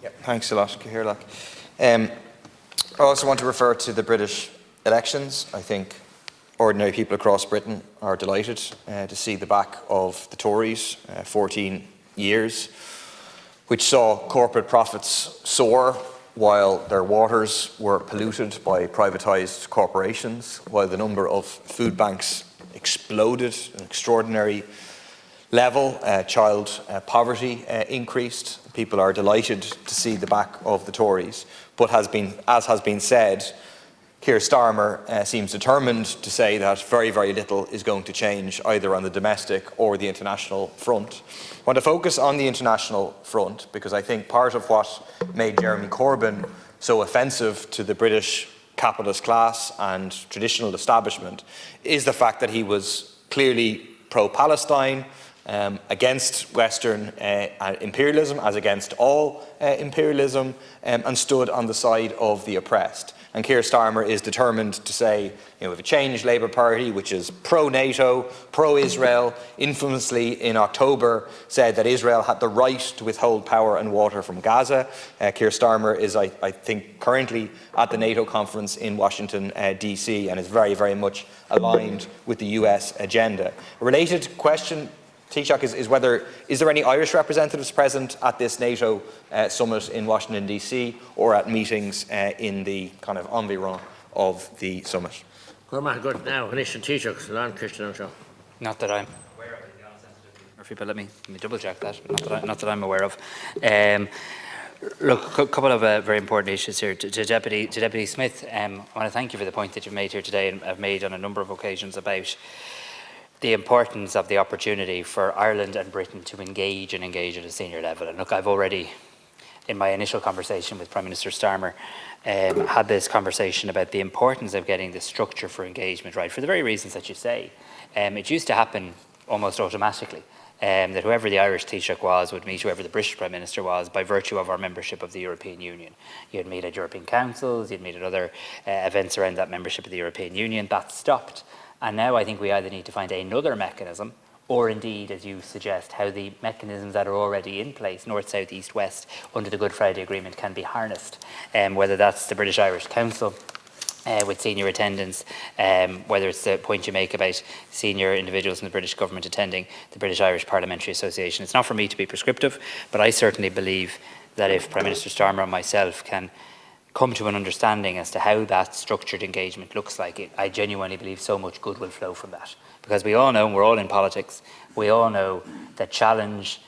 Yeah, thanks a lot, Cahirlach. I also want to refer to the British elections. I think ordinary people across Britain are delighted to see the back of the Tories, 14 years, which saw corporate profits soar while their waters were polluted by privatised corporations, while the number of food banks exploded at an extraordinary level, child poverty increased. People are delighted to see the back of the Tories, but as has been said, Keir Starmer seems determined to say that very, very little is going to change either on the domestic or the international front. I want to focus on the international front because I think part of what made Jeremy Corbyn so offensive to the British capitalist class and traditional establishment is the fact that he was clearly pro-Palestine, against Western imperialism, as against all imperialism, and stood on the side of the oppressed. And Keir Starmer is determined to say, we have a changed Labour Party which is pro-NATO, pro-Israel, infamously in October said that Israel had the right to withhold power and water from Gaza. Keir Starmer is, I think, currently at the NATO conference in Washington, DC, and is very, very much aligned with the US agenda. A related question, Taoiseach, is there any Irish representatives present at this NATO summit in Washington DC or at meetings in the kind of environ of the summit? Not that I'm aware of, Murphy, but let me double check that. Not that I'm aware of. Look, a couple of very important issues here. To Deputy Smith, I want to thank you for the point that you've made here today and have made on a number of occasions about the importance of the opportunity for Ireland and Britain to engage at a senior level. And look, I've already, in my initial conversation with Prime Minister Starmer, had this conversation about the importance of getting the structure for engagement right, for the very reasons that you say. It used to happen almost automatically, that whoever the Irish Taoiseach was would meet whoever the British Prime Minister was by virtue of our membership of the European Union. You'd meet at European councils, you'd meet at other events around that membership of the European Union. That stopped. And now I think we either need to find another mechanism, or indeed, as you suggest, how the mechanisms that are already in place, north, south, east, west, under the Good Friday Agreement can be harnessed. Whether that's the British-Irish Council with senior attendance, whether it's the point you make about senior individuals in the British government attending the British-Irish Parliamentary Association. It's not for me to be prescriptive, but I certainly believe that if Prime Minister Starmer and myself can come to an understanding as to how that structured engagement looks like, I genuinely believe so much good will flow from that. Because we all know, and we're all in politics, we all know that challenge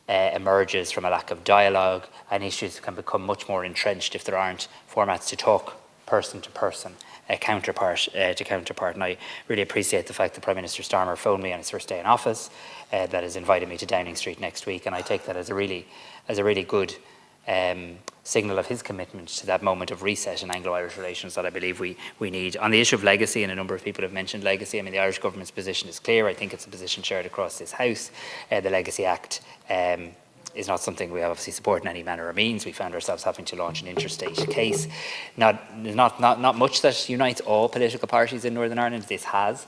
emerges from a lack of dialogue, and issues can become much more entrenched if there aren't formats to talk person to person, counterpart to counterpart. And I really appreciate the fact that Prime Minister Starmer phoned me on his first day in office, that has invited me to Downing Street next week, and I take that as a really good signal of his commitment to that moment of reset in Anglo-Irish relations that I believe we need. On the issue of legacy, and a number of people have mentioned legacy, I mean, the Irish government's position is clear. I think it's a position shared across this House. The Legacy Act is not something we obviously support in any manner or means. We found ourselves having to launch an interstate case. Not much that unites all political parties in Northern Ireland. This has.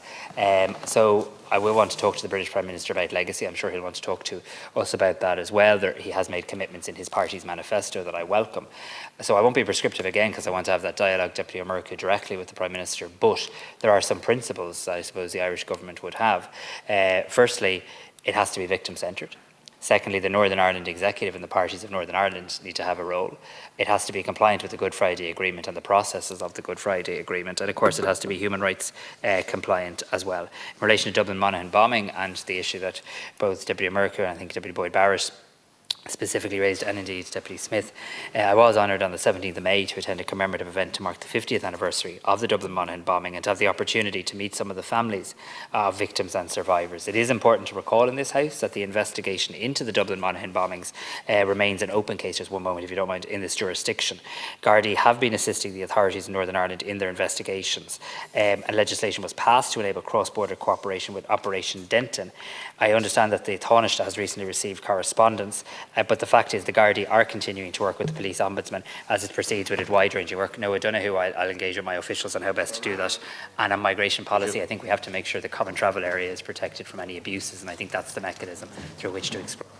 So I will want to talk to the British Prime Minister about legacy. I'm sure he'll want to talk to us about that as well. He has made commitments in his party's manifesto that I welcome. So I won't be prescriptive again because I want to have that dialogue, Deputy O'Murca, directly with the Prime Minister. But there are some principles that I suppose the Irish government would have. Firstly, it has to be victim-centred. Secondly, the Northern Ireland Executive and the parties of Northern Ireland need to have a role. It has to be compliant with the Good Friday Agreement and the processes of the Good Friday Agreement. And of course, it has to be human rights compliant as well. In relation to Dublin Monaghan bombing and the issue that both Deputy O'Murca and I think Deputy Boyd Barrett specifically raised, and indeed Deputy Smith, I was honoured on the 17th of May to attend a commemorative event to mark the 50th anniversary of the Dublin Monaghan bombing and to have the opportunity to meet some of the families of victims and survivors. It is important to recall in this House that the investigation into the Dublin Monaghan bombings remains an open case, just one moment if you don't mind, in this jurisdiction. Gardaí have been assisting the authorities in Northern Ireland in their investigations, and legislation was passed to enable cross-border cooperation with Operation Denton. I understand that the Taoiseach has recently received correspondence, but the fact is the Gardaí are continuing to work with the Police Ombudsman as it proceeds with its wide-ranging work. Now, I don't know who I'll engage with my officials on how best to do that. And on migration policy, I think we have to make sure the common travel area is protected from any abuses, and I think that's the mechanism through which to explore.